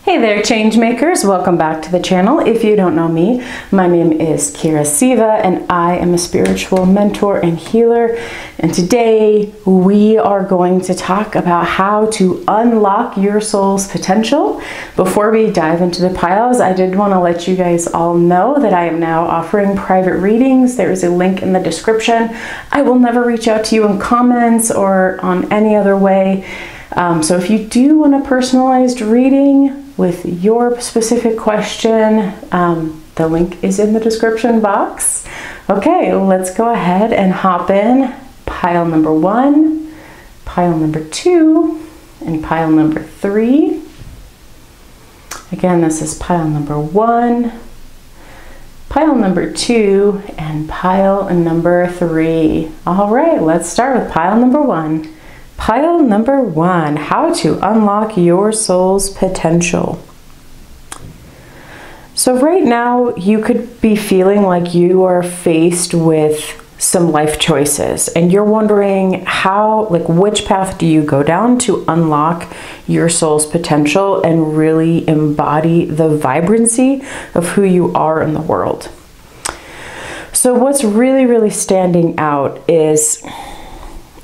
Hey there, change makers. Welcome back to the channel. If you don't know me, my name is Kira Siva and I am a spiritual mentor and healer. And today we are going to talk about how to unlock your soul's potential. Before we dive into the piles, I did want to let you guys all know that I am now offering private readings. There is a link in the description. I will never reach out to you in comments or on any other way. So if you do want a personalized reading with your specific question, the link is in the description box. Okay, let's go ahead and hop in. Pile number 1, pile number 2, and pile number 3. Again, this is pile number 1, pile number 2, and pile number 3. All right, let's start with pile number 1. Pile number 1, how to unlock your soul's potential. So right now you could be feeling like you are faced with some life choices and you're wondering which path do you go down to unlock your soul's potential and really embody the vibrancy of who you are in the world. So what's really standing out is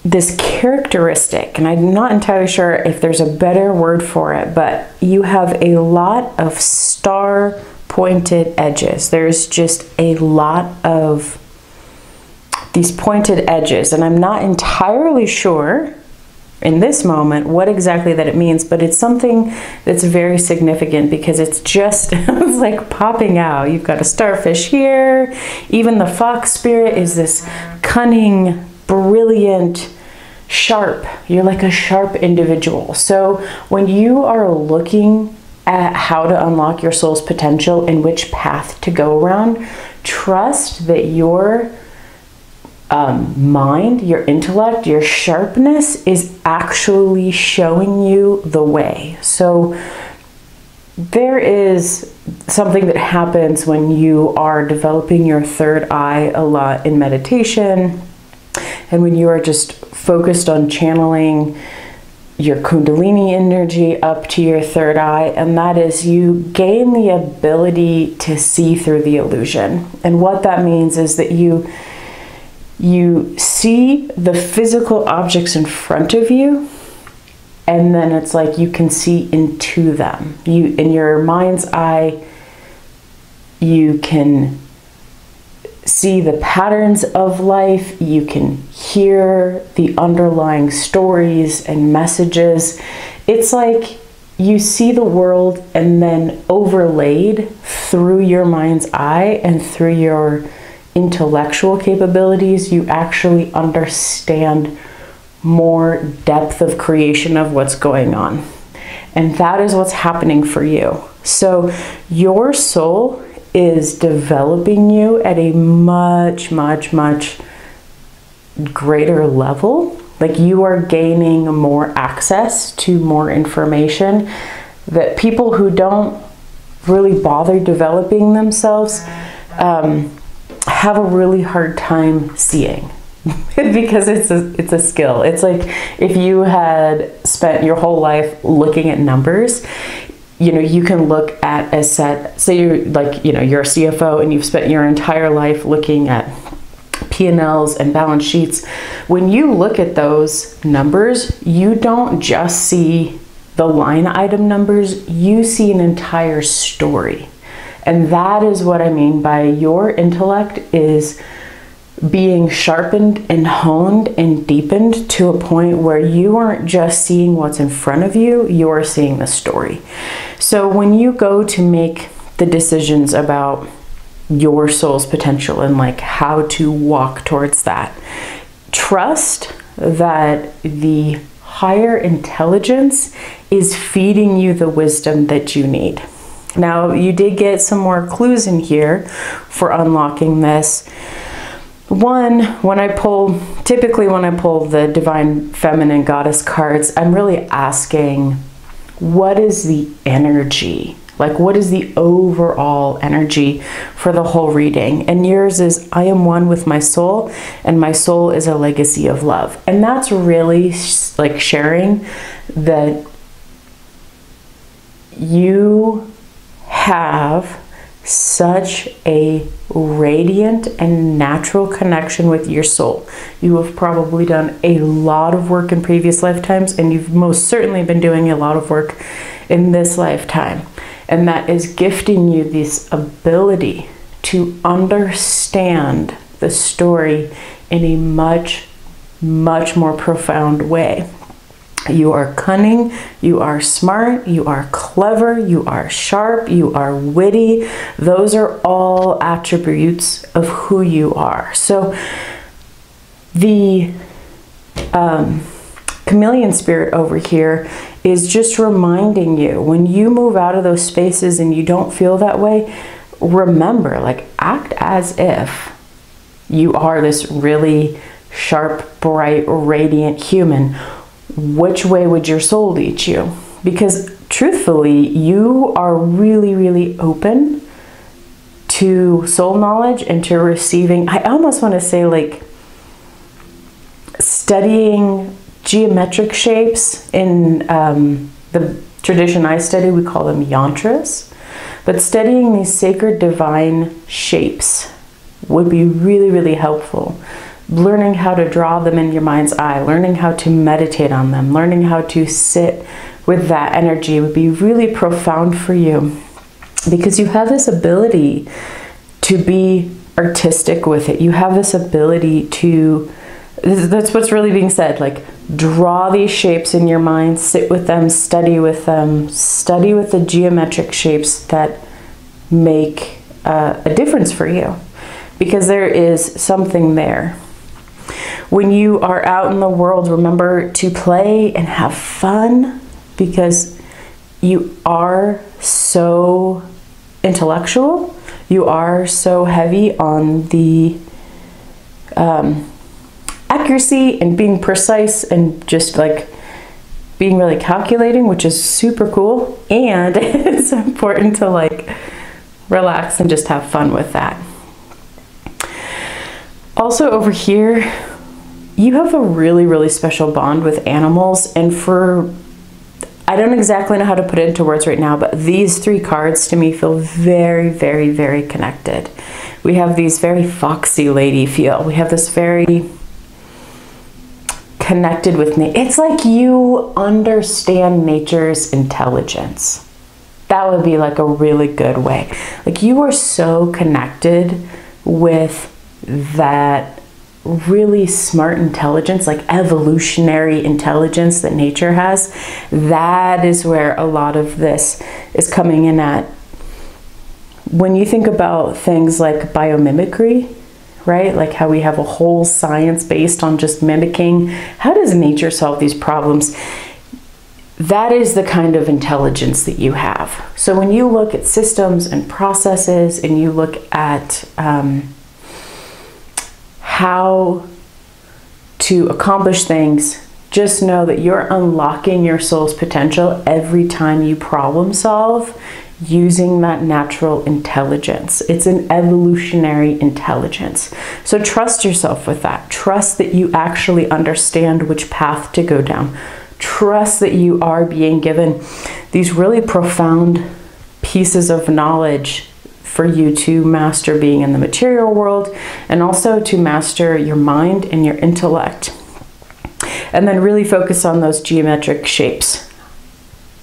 this characteristic, and I'm not entirely sure if there's a better word for it, but you have a lot of star pointed edges. There's just a lot of these pointed edges, and I'm not entirely sure in this moment what exactly that it means, but it's something that's very significant because it's just it's like popping out. You've got a starfish here. Even the fox spirit is this cunning, brilliant, sharp. You're like a sharp individual. So when you are looking at how to unlock your soul's potential and which path to go around, trust that your mind, your intellect, your sharpness is actually showing you the way. So there is something that happens when you are developing your third eye a lot in meditation, and when you are just focused on channeling your Kundalini energy up to your third eye, and that is you gain the ability to see through the illusion. And what that means is that you see the physical objects in front of you, and then it's like you can see into them. In your mind's eye, you can see the patterns of life, you can hear the underlying stories and messages. It's like you see the world and then overlaid through your mind's eye and through your intellectual capabilities, you actually understand more depth of creation of what's going on. And that is what's happening for you. So your soul is developing you at a much greater level. Like you are gaining more access to more information that people who don't really bother developing themselves have a really hard time seeing because it's a skill. It's like if you had spent your whole life looking at numbers, you can look at a set, say you're you're a CFO and you've spent your entire life looking at P&Ls and balance sheets. When you look at those numbers, you don't just see the line item numbers, you see an entire story. And that is what I mean by your intellect is being sharpened and honed and deepened to a point where you aren't just seeing what's in front of you, you're seeing the story. So when you go to make the decisions about your soul's potential and like how to walk towards that, trust that the higher intelligence is feeding you the wisdom that you need. Now, you did get some more clues in here for unlocking this. One, typically when I pull the Divine Feminine Goddess cards, I'm really asking, what is the energy? Like, what is the overall energy for the whole reading? And yours is, I am one with my soul, and my soul is a legacy of love. And that's really like sharing that you have such a radiant and natural connection with your soul. You have probably done a lot of work in previous lifetimes, and you've most certainly been doing a lot of work in this lifetime. And that is gifting you this ability to understand the story in a much, much more profound way. You are cunning, you are smart, you are clever, you are sharp, you are witty. Those are all attributes of who you are. So the chameleon spirit over here is just reminding you, when you move out of those spaces and you don't feel that way, remember, like, act as if you are this really sharp, bright, radiant human. Which way would your soul lead you? Because truthfully, you are really, really open to soul knowledge and to receiving. I almost want to say, like, studying geometric shapes in the tradition I study, we call them yantras. But studying these sacred divine shapes would be really, really helpful. Learning how to draw them in your mind's eye, learning how to meditate on them, learning how to sit with that energy would be really profound for you, because you have this ability to be artistic with it. You have this ability to, that's what's really being said, like, draw these shapes in your mind, sit with them, study with the geometric shapes that make a difference for you, because there is something there. When you are out in the world, remember to play and have fun, because you are so intellectual. You are so heavy on the accuracy and being precise and just like being really calculating, which is super cool. And it's important to like relax and just have fun with that. Also over here, you have a really, really special bond with animals. And I don't exactly know how to put it into words right now, but these three cards to me feel very, very, very connected. We have these very foxy lady feel. We have this very connected with nature. It's like you understand nature's intelligence. That would be like a really good way. Like, you are so connected with that really smart intelligence, like evolutionary intelligence that nature has. That is where a lot of this is coming in at. When you think about things like biomimicry, right? Like how we have a whole science based on just mimicking. How does nature solve these problems? That is the kind of intelligence that you have. So when you look at systems and processes and you look at how to accomplish things, just know that you're unlocking your soul's potential every time you problem solve using that natural intelligence. It's an evolutionary intelligence. So trust yourself with that. Trust that you actually understand which path to go down. Trust that you are being given these really profound pieces of knowledge for you to master being in the material world, and also to master your mind and your intellect. And then really focus on those geometric shapes.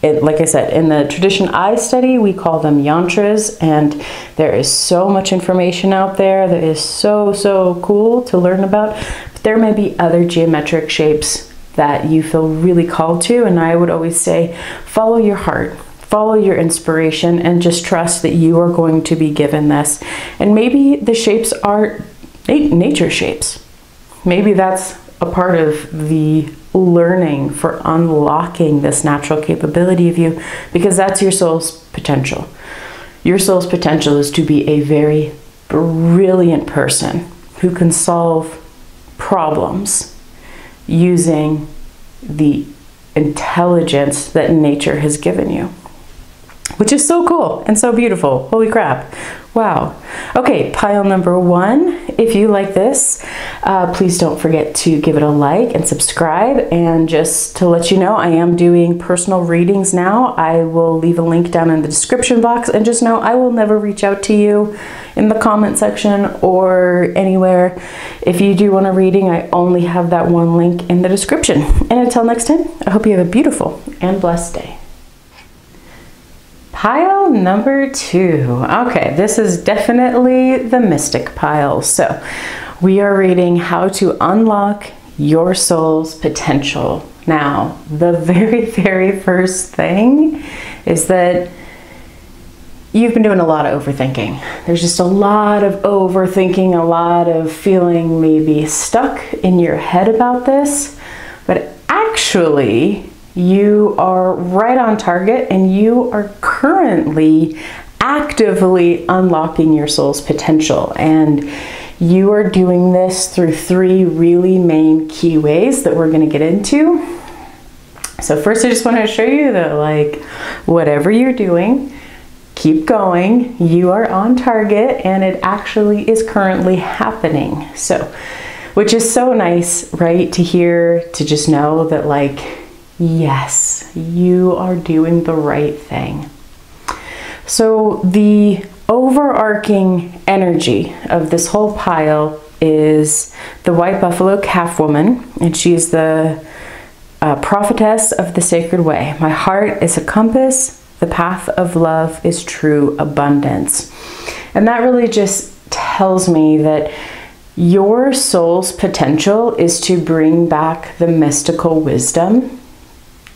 Like I said, in the tradition I study, we call them yantras, and there is so much information out there that is so, so cool to learn about. But there may be other geometric shapes that you feel really called to, and I would always say, follow your heart. Follow your inspiration and just trust that you are going to be given this. And maybe the shapes are nature shapes. Maybe that's a part of the learning for unlocking this natural capability of you, because that's your soul's potential. Your soul's potential is to be a very brilliant person who can solve problems using the intelligence that nature has given you. which is so cool and so beautiful. Holy crap. Wow. Okay, pile number 1. If you like this, please don't forget to give it a like and subscribe. And just to let you know, I am doing personal readings now. I will leave a link down in the description box, and just know I will never reach out to you in the comment section or anywhere. If you do want a reading, I only have that one link in the description. And until next time, I hope you have a beautiful and blessed day. Pile number 2. Okay, this is definitely the mystic pile. So we are reading how to unlock your soul's potential. Now, the very first thing is that you've been doing a lot of overthinking. There's just a lot of overthinking, a lot of feeling maybe stuck in your head about this, but actually you are right on target, and you are currently actively unlocking your soul's potential. And you are doing this through 3 really main key ways that we're going to get into. So first, I just want to show you that, like, whatever you're doing, keep going. You are on target, and it actually is currently happening. So, which is so nice, right? To hear, to just know that, like, yes, you are doing the right thing. So the overarching energy of this whole pile is the white buffalo calf woman, and she's the prophetess of the sacred way. My heart is a compass. The path of love is true abundance. And that really just tells me that your soul's potential is to bring back the mystical wisdom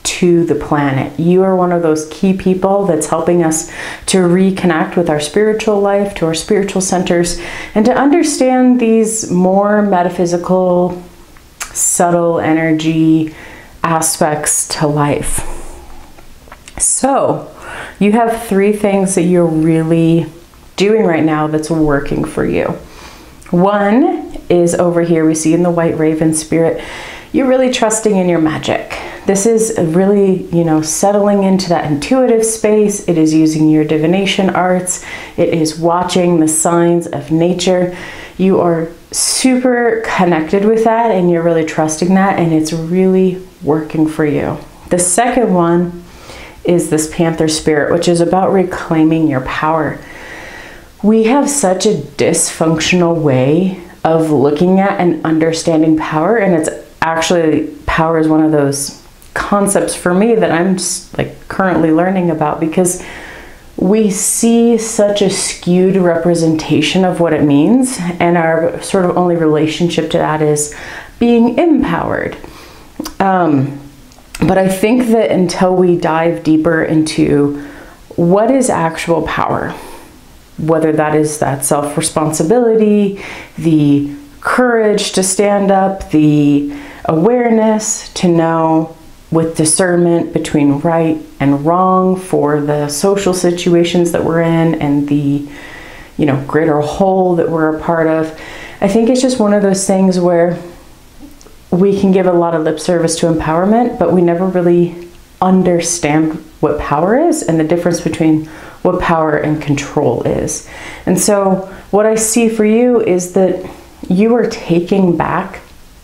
to the planet. You are one of those key people that's helping us to reconnect with our spiritual life, to our spiritual centers, and to understand these more metaphysical, subtle energy aspects to life. So you have 3 things that you're really doing right now that's working for you. 1 is over here, we see in the white raven spirit, you're really trusting in your magic. This is really, settling into that intuitive space. It is using your divination arts. It is watching the signs of nature. You are super connected with that, and you're really trusting that, and it's really working for you. The second one is this panther spirit, which is about reclaiming your power. We have such a dysfunctional way of looking at and understanding power, and it's actually, power is one of those concepts for me that I'm just like currently learning about, because we see such a skewed representation of what it means, and our sort of only relationship to that is being empowered. But I think that until we dive deeper into what is actual power, whether that is that self-responsibility, the courage to stand up, the awareness to know with discernment between right and wrong for the social situations that we're in and the, greater whole that we're a part of. I think it's just one of those things where we can give a lot of lip service to empowerment, but we never really understand what power is and the difference between what power and control is. And so what I see for you is that you are taking back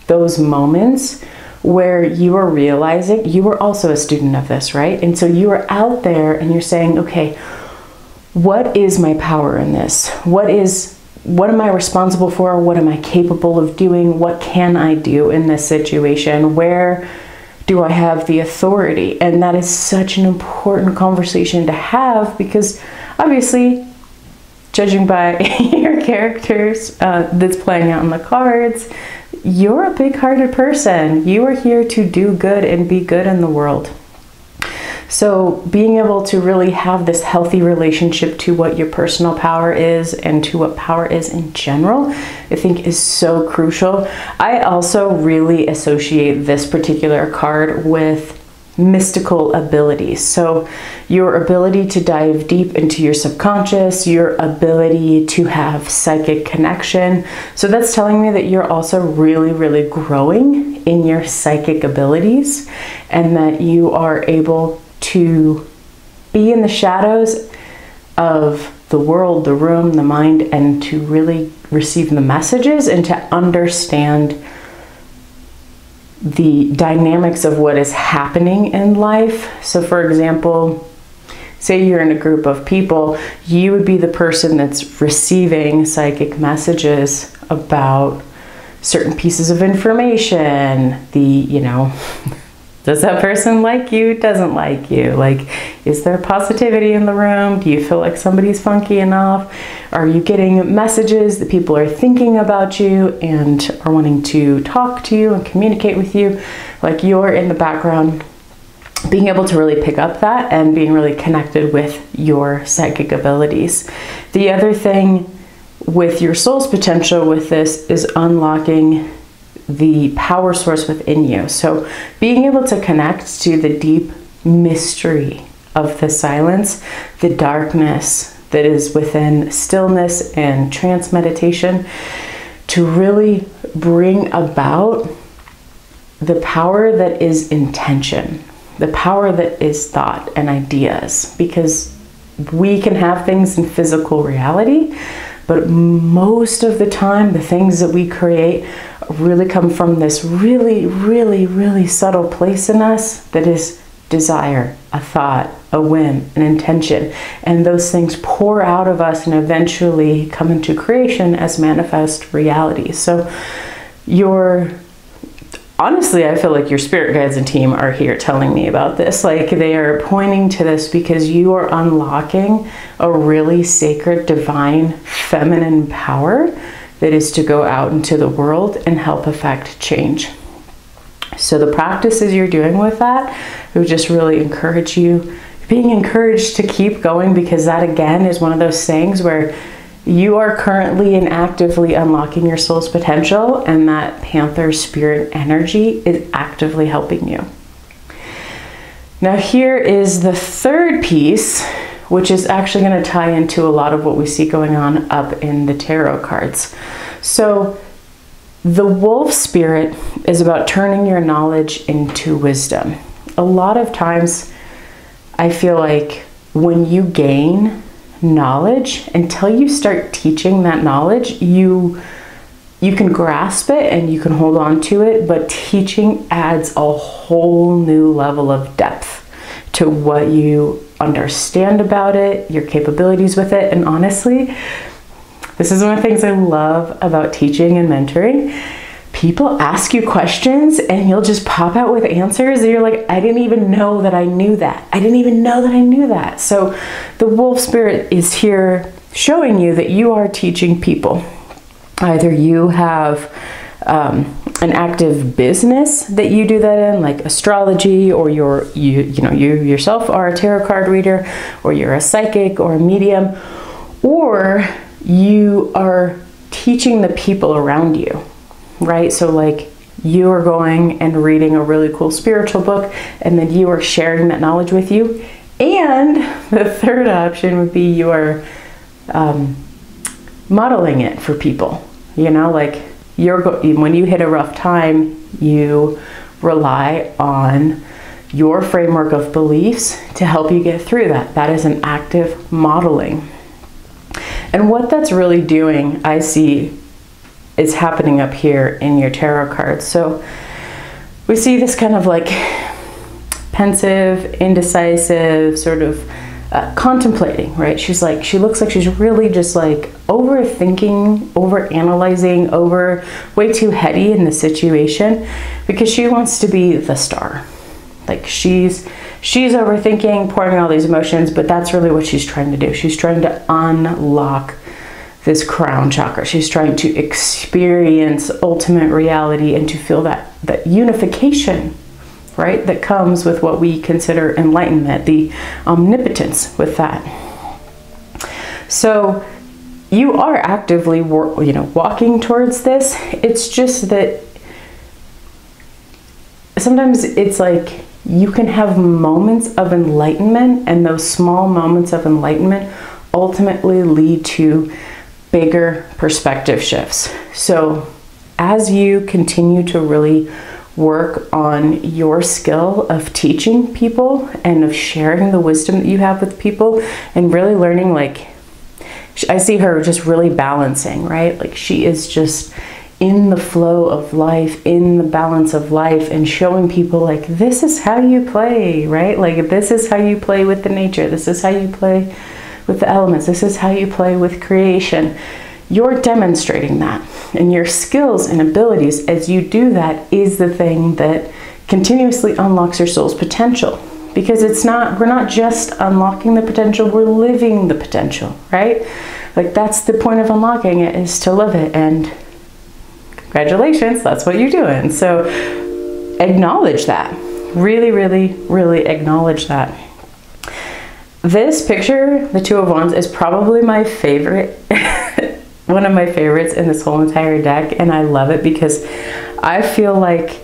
those moments where you are realizing you were also a student of this, right? And so you are out there and you're saying, okay, what is my power in this? What am I responsible for? What am I capable of doing? What can I do in this situation? Where do I have the authority? And that is such an important conversation to have, because obviously, judging by your characters that's playing out in the cards, you're a big-hearted person. You are here to do good and be good in the world. So being able to really have this healthy relationship to what your personal power is and to what power is in general, I think is so crucial. I also really associate this particular card with mystical abilities. So your ability to dive deep into your subconscious, your ability to have psychic connection. So that's telling me that you're also really, really growing in your psychic abilities, and that you are able to be in the shadows of the world, the room, the mind, and to really receive the messages and to understand the dynamics of what is happening in life. So for example, say you're in a group of people, you would be the person that's receiving psychic messages about certain pieces of information. Does that person like you? Doesn't like you? Like, is there positivity in the room? Do you feel like somebody's funky enough? Are you getting messages that people are thinking about you and are wanting to talk to you and communicate with you? Like, you're in the background, being able to really pick up that and being really connected with your psychic abilities. The other thing with your soul's potential with this is unlocking the power source within you. So being able to connect to the deep mystery of the silence, the darkness that is within stillness and trance meditation, to really bring about the power that is intention, the power that is thought and ideas, because we can have things in physical reality, but most of the time, the things that we create really come from this really, really, really subtle place in us that is desire, a thought, a whim, an intention. And those things pour out of us and eventually come into creation as manifest reality. So honestly, I feel like your spirit guides and team are here telling me about this. Like, they are pointing to this because you are unlocking a really sacred, divine, feminine power that is to go out into the world and help affect change. So the practices you're doing with that, I would just really encourage you, being encouraged to keep going, because that again is one of those things where you are currently and actively unlocking your soul's potential, and that Panther spirit energy is actively helping you. Now here is the third piece, which is actually going to tie into a lot of what we see going on up in the tarot cards. So the wolf spirit is about turning your knowledge into wisdom. A lot of times I feel like when you gain knowledge, until you start teaching that knowledge, you can grasp it and you can hold on to it, but teaching adds a whole new level of depth to what you understand about it, your capabilities with it. And honestly, this is one of the things I love about teaching and mentoring. People ask you questions and you'll just pop out with answers and you're like, I didn't even know that I knew that. I didn't even know that I knew that. So the wolf spirit is here showing you that you are teaching people. Either you have an active business that you do that in, like astrology, or you yourself are a tarot card reader, or you're a psychic or a medium, or you are teaching the people around you. Right? So like you are going and reading a really cool spiritual book, and then you are sharing that knowledge with you. And the third option would be you are modeling it for people. Like when you hit a rough time, you rely on your framework of beliefs to help you get through that. That is an active modeling. And what that's really doing, I see, is happening up here in your tarot cards. So we see this kind of like pensive, indecisive, sort of contemplating, right? She looks like she's really just like overthinking, overanalyzing, way too heady in the situation, because she wants to be the star. Like she's overthinking, pouring all these emotions, but that's really what she's trying to do. She's trying to unlock this crown chakra. She's trying to experience ultimate reality and to feel that unification, right, that comes with what we consider enlightenment, the omnipotence with that. So you are actively walking towards this. It's just that sometimes it's like you can have moments of enlightenment, and those small moments of enlightenment ultimately lead to bigger perspective shifts. So as you continue to really work on your skill of teaching people and of sharing the wisdom that you have with people, and really learning, like, I see her just really balancing, right? Like, she is just in the flow of life, in the balance of life, and showing people, like, this is how you play, right? Like, this is how you play with the nature. This is how you play with the elements. This is how you play with creation. You're demonstrating that, and your skills and abilities as you do that is the thing that continuously unlocks your soul's potential. Because we're not just unlocking the potential, we're living the potential, right? Like, that's the point of unlocking it, is to live it. And congratulations, that's what you're doing. So acknowledge that. Really, really, really acknowledge that. This picture, the Two of Wands, is probably my favorite, one of my favorites in this whole entire deck. And I love it because I feel like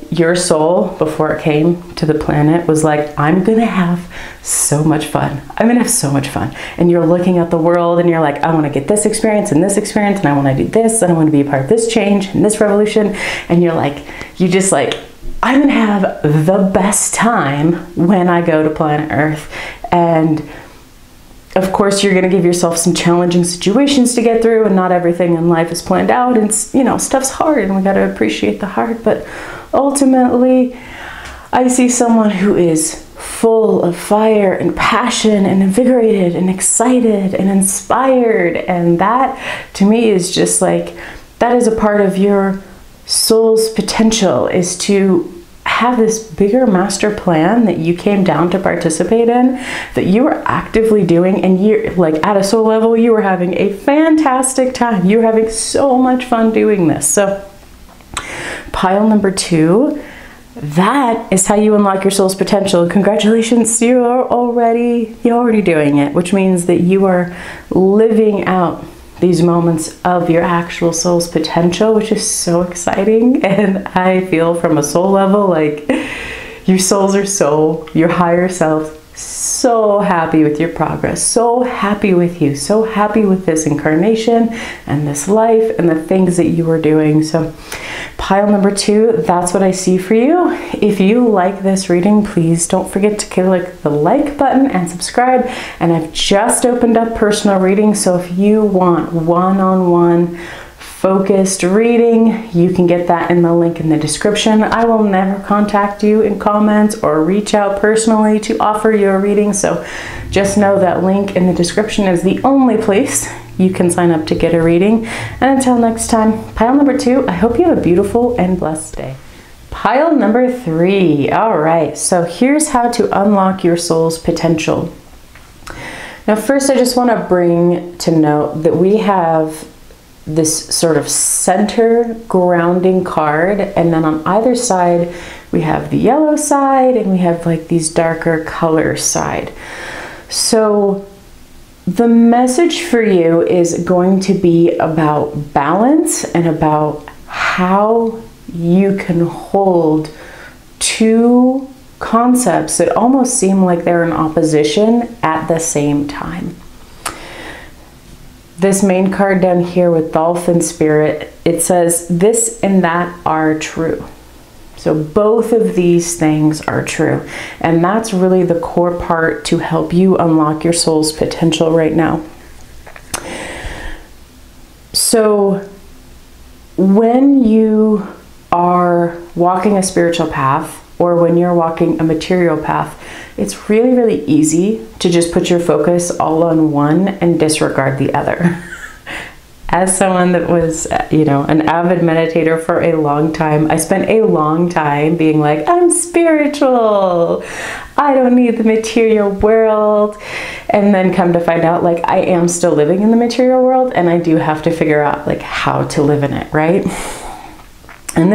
your soul, before it came to the planet, was like, I'm gonna have so much fun. I'm gonna have so much fun. And you're looking at the world and you're like, I wanna get this experience and I wanna do this, and I wanna be a part of this change and this revolution. And you're like, I'm gonna have the best time when I go to planet Earth. And of course, you're gonna give yourself some challenging situations to get through, and not everything in life is planned out, and stuff's hard, and we gotta appreciate the hard. But ultimately, I see someone who is full of fire and passion and invigorated and excited and inspired. And that, to me, is just like, that is a part of your soul's potential, is to have this bigger master plan that you came down to participate in, that you are actively doing, and you're like, at a soul level, you are having a fantastic time. You're having so much fun doing this. So pile number 2, that is how you unlock your soul's potential. Congratulations, you're already doing it, which means that you are living out these moments of your actual soul's potential, which is so exciting. And I feel from a soul level, like, your your higher self, so happy with your progress, so happy with you, so happy with this incarnation and this life and the things that you are doing. So pile number 2, that's what I see for you. If you like this reading, please don't forget to click the like button and subscribe. And I've just opened up personal readings, so if you want one-on-one focused reading, you can get that in the link in the description. I will never contact you in comments or reach out personally to offer you a reading, so just know that link in the description is the only place you can sign up to get a reading. And until next time, pile number 2, I hope you have a beautiful and blessed day. Pile number 3. All right, so here's how to unlock your soul's potential. Now, first, I just want to bring to note that we have this sort of center grounding card, and then on either side we have the yellow side, and we have like these darker color side. So the message for you is going to be about balance and about how you can hold two concepts that almost seem like they're in opposition at the same time. This main card down here with Dolphin Spirit, it says this and that are true. So both of these things are true. And that's really the core part to help you unlock your soul's potential right now. So when you are walking a spiritual path, or when you're walking a material path, it's really, really easy to just put your focus all on one and disregard the other. As someone that was, an avid meditator for a long time, I spent a long time being like, I'm spiritual. I don't need the material world. And then come to find out, like, I am still living in the material world, and I do have to figure out, like, how to live in it, right? And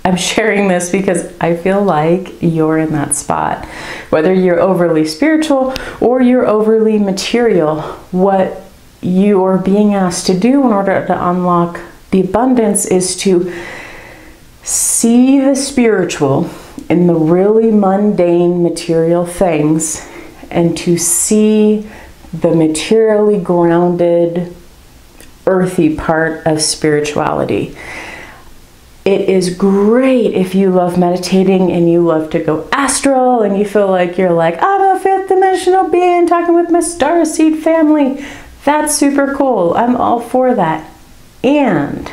I'm sharing this because I feel like you're in that spot. Whether you're overly spiritual or you're overly material, what you are being asked to do in order to unlock the abundance is to see the spiritual in the really mundane material things, and to see the materially grounded, earthy part of spirituality. It is great if you love meditating and you love to go astral and you feel like you're like, I'm a fifth dimensional being talking with my starseed family. That's super cool. I'm all for that. And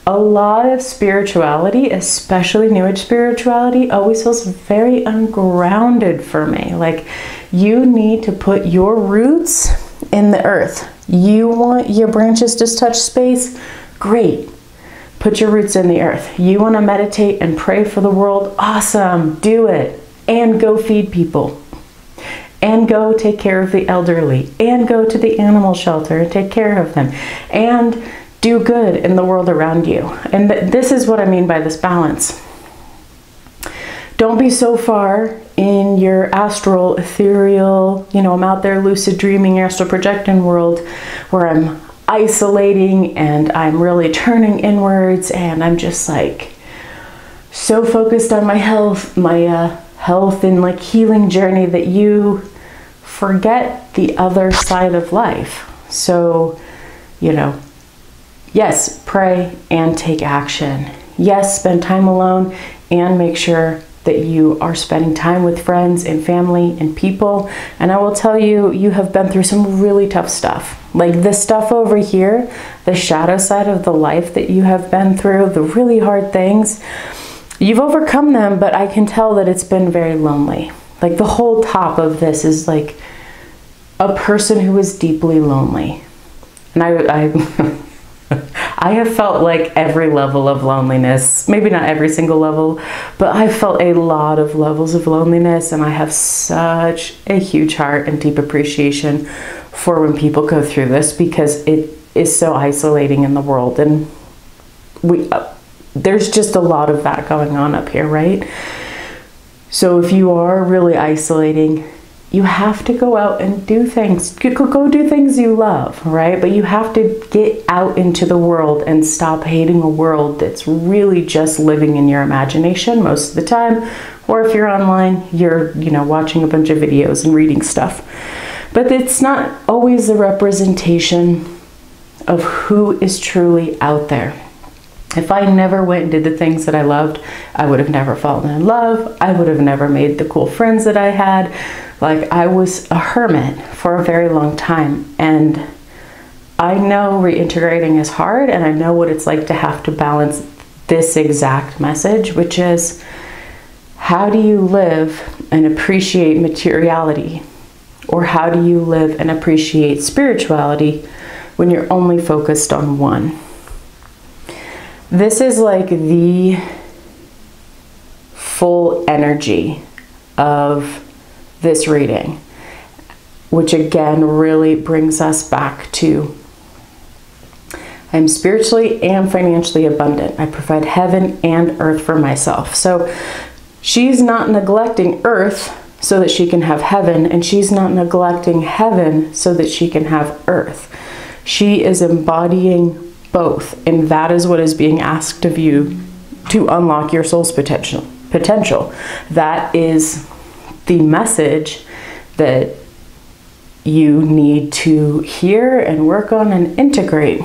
a lot of spirituality, especially New Age spirituality, always feels very ungrounded for me. Like, you need to put your roots in the earth. You want your branches to touch space? Great. Put your roots in the earth. You want to meditate and pray for the world? Awesome. Do it. And go feed people. And go take care of the elderly. And go to the animal shelter and take care of them. And do good in the world around you. And this is what I mean by this balance. Don't be so far in your astral, ethereal, I'm out there lucid dreaming, astral projecting world where I'm isolating and I'm really turning inwards and I'm just like so focused on my health and like healing journey that you forget the other side of life. So, yes, pray and take action. Yes, spend time alone and make sure that you are spending time with friends and family and people. And I will tell you, you have been through some really tough stuff. Like this stuff over here, the shadow side of the life that you have been through, the really hard things, you've overcome them, but I can tell that it's been very lonely. Like the whole top of this is like a person who is deeply lonely. And I have felt like every level of loneliness, maybe not every single level, but I felt a lot of levels of loneliness, and I have such a huge heart and deep appreciation for when people go through this, because it is so isolating in the world, and there's just a lot of that going on up here, right? So if you are really isolating, you have to go out and do things. Go do things you love, right? But you have to get out into the world and stop hating a world that's really just living in your imagination most of the time. Or if you're online, you're, watching a bunch of videos and reading stuff. But it's not always a representation of who is truly out there. If I never went and did the things that I loved, I would have never fallen in love. I would have never made the cool friends that I had. Like, I was a hermit for a very long time, and I know reintegrating is hard, and I know what it's like to have to balance this exact message, which is, how do you live and appreciate materiality? Or how do you live and appreciate spirituality when you're only focused on one? This is like the full energy of this reading, which again really brings us back to, I'm spiritually and financially abundant. I provide heaven and earth for myself. So she's not neglecting earth so that she can have heaven, and she's not neglecting heaven so that she can have earth. She is embodying both, and that is what is being asked of you to unlock your soul's potential. That is the message that you need to hear and work on and integrate.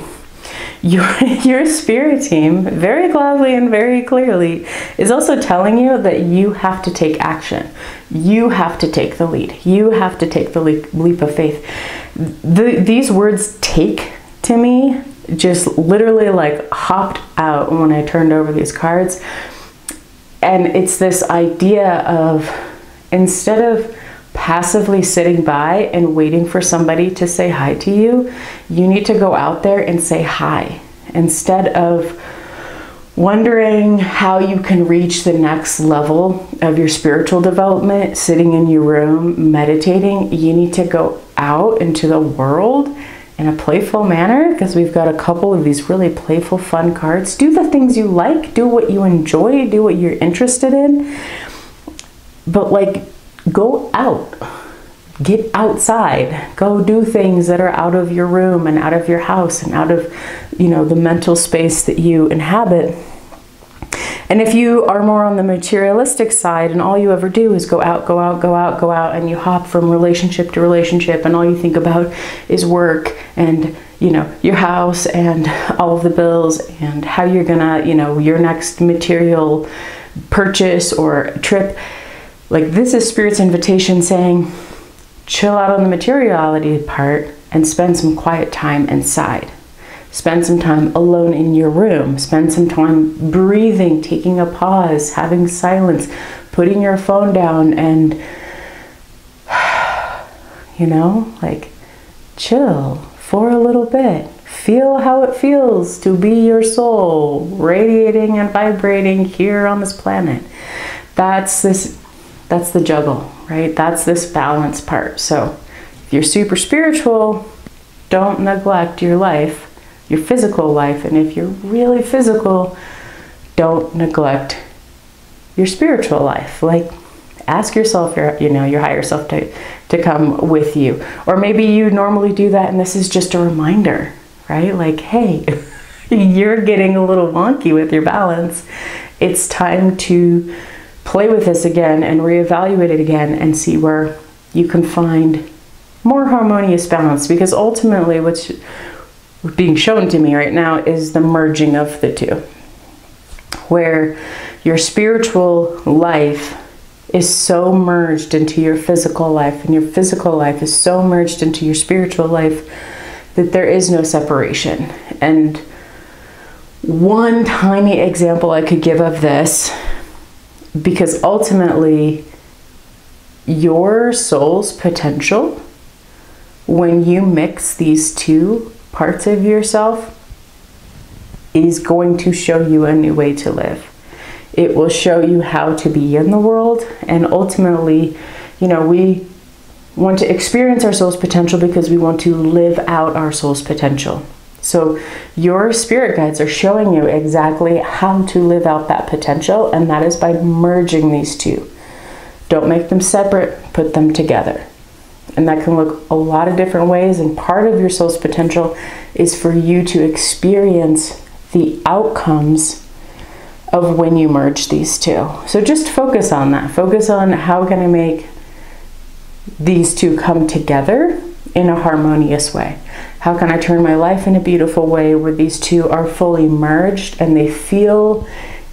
Your spirit team, very gladly and very clearly, is also telling you that you have to take action. You have to take the lead. You have to take the leap of faith. These words "take" to me just literally like hopped out when I turned over these cards. And it's this idea of, instead of passively sitting by and waiting for somebody to say hi to you, you need to go out there and say hi. Instead of wondering how you can reach the next level of your spiritual development, sitting in your room, meditating, you need to go out into the world in a playful manner, because we've got a couple of these really playful, fun cards. Do the things you like, do what you enjoy, do what you're interested in. But like, go out, get outside, go do things that are out of your room and out of your house and out of, the mental space that you inhabit. And if you are more on the materialistic side and all you ever do is go out, go out, go out, go out, and you hop from relationship to relationship, and all you think about is work and, you know, your house and all of the bills and how you're gonna, you know, your next material purchase or trip. Like, this is Spirit's invitation saying, chill out on the materiality part and spend some quiet time inside. Spend some time alone in your room. Spend some time breathing, taking a pause, having silence, putting your phone down and, you know, like, chill for a little bit. Feel how it feels to be your soul, radiating and vibrating here on this planet. That's the juggle, right? That's this balance part. So if you're super spiritual, don't neglect your life, your physical life. And if you're really physical, don't neglect your spiritual life. Like, ask yourself, your higher self to come with you. Or maybe you normally do that and this is just a reminder, right? Like, hey, you're getting a little wonky with your balance. It's time to play with this again and reevaluate it again and see where you can find more harmonious balance. Because ultimately what's being shown to me right now is the merging of the two, where your spiritual life is so merged into your physical life and your physical life is so merged into your spiritual life that there is no separation. And one tiny example I could give of this, because ultimately your soul's potential, when you mix these two parts of yourself, is going to show you a new way to live. It will show you how to be in the world. And ultimately, you know, we want to experience our soul's potential because we want to live out our soul's potential. So your spirit guides are showing you exactly how to live out that potential, and that is by merging these two. Don't make them separate, put them together. And that can look a lot of different ways, and part of your soul's potential is for you to experience the outcomes of when you merge these two. So just focus on that. Focus on how can I make these two come together in a harmonious way. How can I turn my life in a beautiful way where these two are fully merged and they feel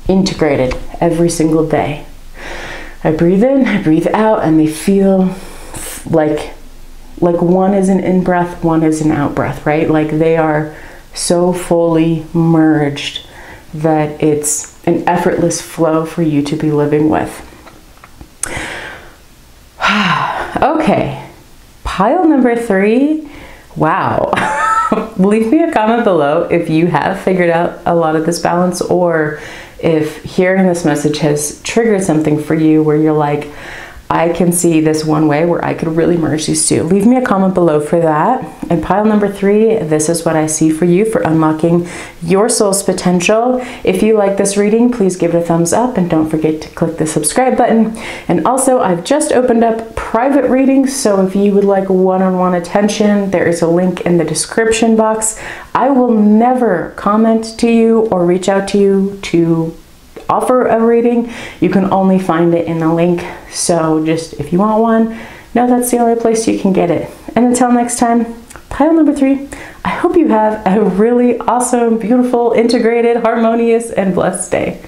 integrated every single day. I breathe in, I breathe out, and they feel like one is an in-breath, one is an out-breath, right? Like they are so fully merged that it's an effortless flow for you to be living with. Okay, pile number 3. Wow. Leave me a comment below if you have figured out a lot of this balance, or if hearing this message has triggered something for you where you're like, I can see this one way where I could really merge these two. Leave me a comment below for that. And pile number 3, this is what I see for you for unlocking your soul's potential. If you like this reading, please give it a thumbs up and don't forget to click the subscribe button. And also, I've just opened up private readings, so if you would like one-on-one attention, there is a link in the description box. I will never comment to you or reach out to you to offer a reading. You can only find it in the link. So just if you want one, know that's the only place you can get it. And until next time, pile number 3, I hope you have a really awesome, beautiful, integrated, harmonious, and blessed day.